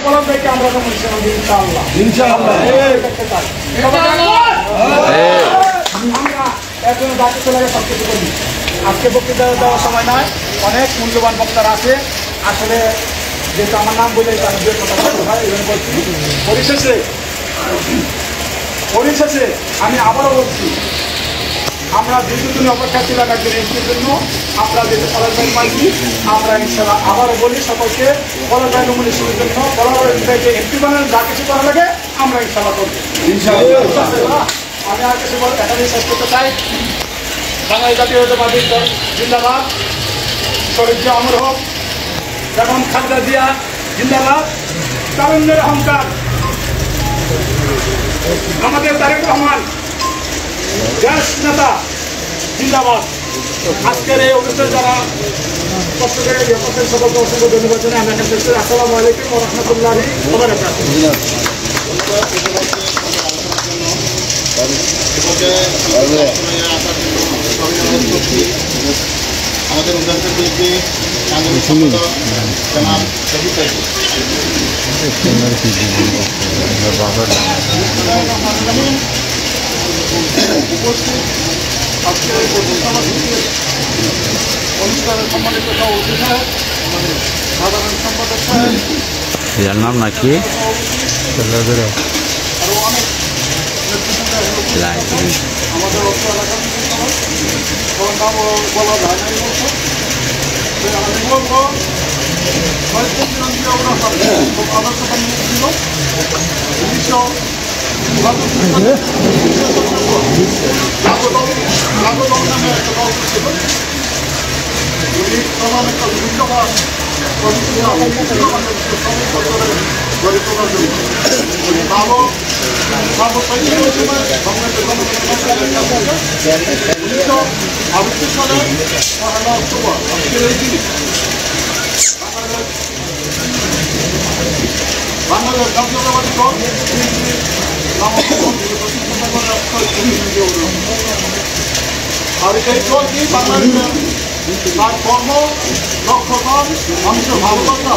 পলাশ ভাইকে আমরা নমিনেশন দিই ইনশাআল্লাহ। আমরা এখন বাকি চলে গেছে সব কিছু করি। আজকে বক্তৃতা দেওয়ার সময় নয়, অনেক মূল্যবান বক্তারা আছে। আসলে যেহেতু আমার নাম বলে আমি যে কথা বলছি, পরিশেষে আমি আবারও বলছি, আমরা দীর্ঘদিন অপেক্ষা ছিলাম একজন এমপির জন্য। আমরা যেহেতু পলাশ ভাই পাইছি, আমরা ইনশাআল্লাহ আবারও বলি সকলকে পলাশ ভাই নমিনেশনের জন্য পলাশ ভাইকে এমপি বানানো যা কিছু করা লাগে আমরা ইনশাআল্লাহ করবো। আমি আর কিছু এখানেই শেষ করতে চাই। বাংলাদেশ জাতীয়তাবাদী দল জিন্দাবাদ, শহীদ জিয়া অমর হোক, যেমন খালেদা জিয়া জিন্দাবাদ, তারুণ্যের অহংকার আমাদের তারেক রহমান দেশ নেতা জিন্দাবাদ। আজকের এই অনুষ্ঠানে যারা কষ্ট করে সকলকে অসংখ্য ধন্যবাদ জানাই। আমি এখানে শেষ করি। আসসালামু আলাইকুম ওয়া রাহমাতুল্লাহি ওয়া বারাকাতুহু। আমাদের উদ্যোগের বিরুদ্ধে সাংবাদিক সম্পাদক জনাব শহীদ ভাই উপস্থিত আজকের এই অনুষ্ঠানের সম্মানিত সভাপতি সাহেব, সাধারণ সম্পাদক সাহেব, এর নাম নাকি আরও অনেক আমাদের অর্থ এলাকার সবার নাম বলা যায় না। আমি বলবো হয়তো চিরঞ্জীবী অবস্থান খুব আদর্শতা নিয়ে ছিল 1979 নামে একটা দল ছিল। উনি প্রমাণ একটা বিশ্ববাদ গড়ে তোলার জন্য ভালো সালে 1 অক্টোবর আজকের এই দিনে বাংলাদেশ জাতীয়তাবাদী দল আর এই দলটি বাংলাদেশের তার কর্ম দক্ষতা মানুষের ভালোবাসা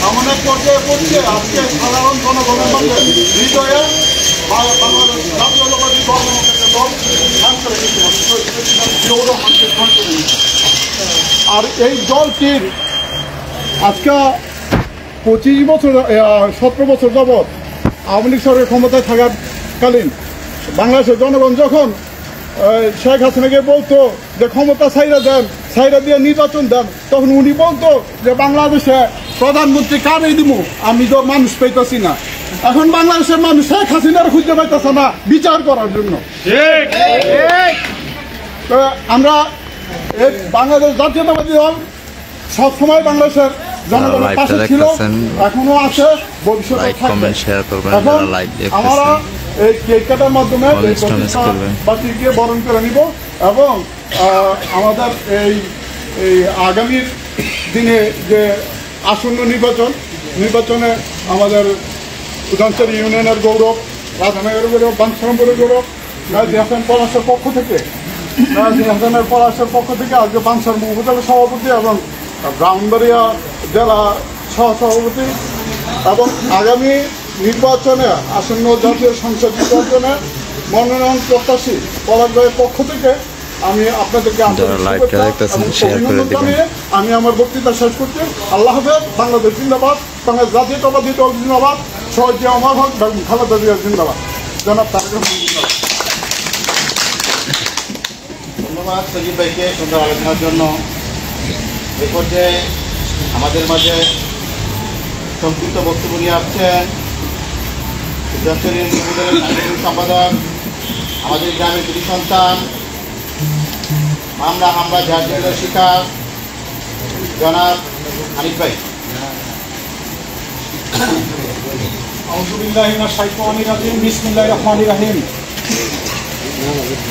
এমন এক পর্যায়ে পড়ছে আজকে সাধারণ জনগণের মধ্যে হৃদয়ে বাংলাদেশ জাতীয়তাবাদী দল আর এই দলটির আজকে 25 বছর 17 বছর যাবৎ আওয়ামী লীগ সরকারের ক্ষমতায় থাকাকালীন বাংলাদেশের জনগণ যখন শেখ হাসিনাকে বলতো যে ক্ষমতা ছাইরা দিয়ে নির্বাচন দেন, তখন উনি বলতো যে বাংলাদেশে প্রধানমন্ত্রী কারে দিব, আমি তো মানুষ পাইতেছি না। এখন বাংলাদেশের মানুষ শেখ হাসিনার খুঁজে পাইতেছে না বিচার করার জন্য। আমরা বাংলাদেশ জাতীয়তাবাদী দল সবসময় বাংলাদেশের জনগণের পাশে ছিল, এখনো আছে, ভবিষ্যতে থাকবে। এখন আমরা এই কেক কাটার মাধ্যমে বাতিকে বরণ করে নিব এবং আমাদের এই আগামী দিনে যে আসন্ন নির্বাচনে আমাদের উদানচর ইউনিয়নের গৌরব, রাধানগরের গৌরব, বাঞ্ছারামপুরের গৌরব, গাজী হাসান পলাশের পক্ষ থেকে আজকে বাঞ্ছার উপজেলা সভাপতি এবং ব্রাহ্মণবাড়িয়া জেলা সহসভাপতি এবং আগামী নির্বাচনে আসন্ন জাতীয় সংসদ নির্বাচনে মনোনয়ন প্রত্যাশী পলাশ ভাইয়ের পক্ষ থেকে আমি আপনাদেরকে আমি আমার বক্তৃতা শেষ করছি। আল্লাহ হাফেজ। বাংলাদেশ জিন্দাবাদ, বাংলাদেশ জাতীয়তাবাদী দল জিন্দাবাদ, শহীদ জিয়া অমর হোক, খালেদা জিয়া জিন্দাবাদ, জনাব তারেক রহমান জিন্দাবাদ। ধন্যবাদ সজীব ভাইকে সুন্দর আলোচনার জন্য। এ পর্যায়ে আমাদের মাঝে সংক্ষিপ্ত বক্তব্য নিয়ে আসছেন সাংগঠনিক সম্পাদক, আমাদের গ্রামের কৃতি সন্তান, আমরা জাতীয় শিকার জনাব হানিফ ভাই। বিসমিল্লাহির রহমানির রহিম।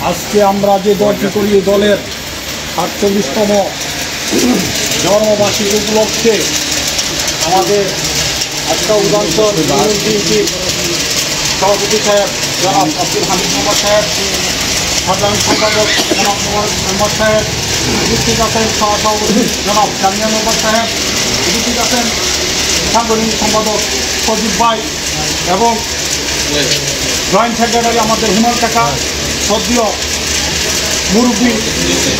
আজকে আমরা যে দলটি করি, দলের ৪৮তম জন্মবার্ষিকী উপলক্ষে আমাদের আজকা উদানচর বিএনপির সভাপতি সাহেব জনাব আব্দুল হামিদ মোহাম্মদ সাহেব, সাধারণ সম্পাদক জনাব মোহাম্মদ সাহেব, উপস্থিত আছেন সহসভাপতি জনাব জামিয়া মোহাম্মদ সাহেব, উপস্থিত আছেন সাংগঠনিক সম্পাদক সজীব ভাই এবং জয়েন্ট সেক্রেটারি আমাদের হিমাল কাকা, সদ্যীয় মুরব্বী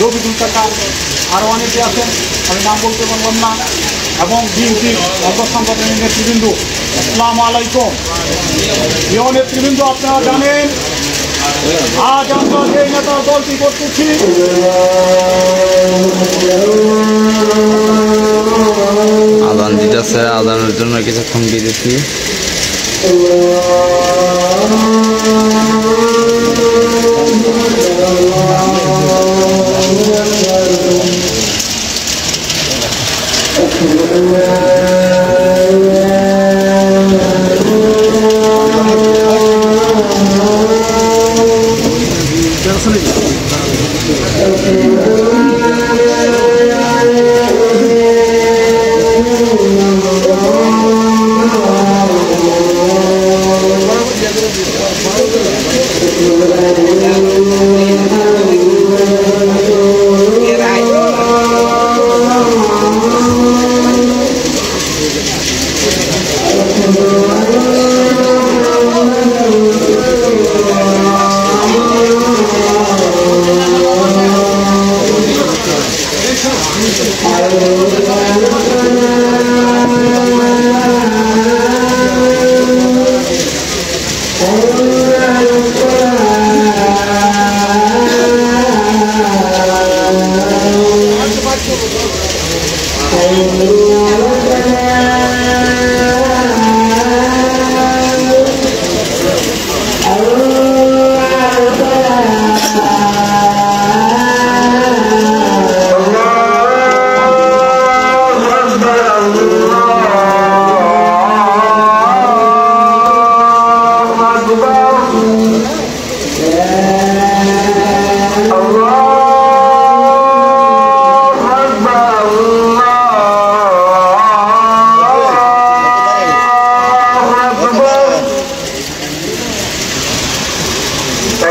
রবিদুল কাকা, আরও অনেকে আছেন, আমি নাম বলতে পারলাম না, এবং বিএনপির অঙ্গ সংগঠনের নেতৃবৃন্দ, আসসালামু আলাইকুম। প্রিয় নেতৃবৃন্দ, আপনারা জানেন আজ আমরা যে নেতার দলটি করতেছি আদান দিতেছে, আদানের জন্য কিছুক্ষণ দিতেছি।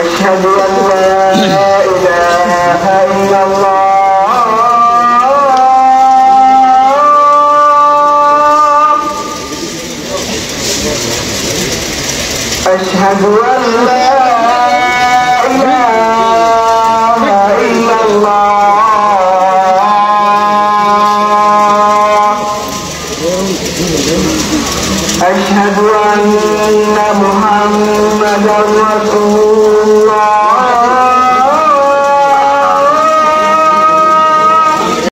أشهد أن لا إله إلا الله أشهد أن لا إله إلا الله أشهد أن محمدا رسول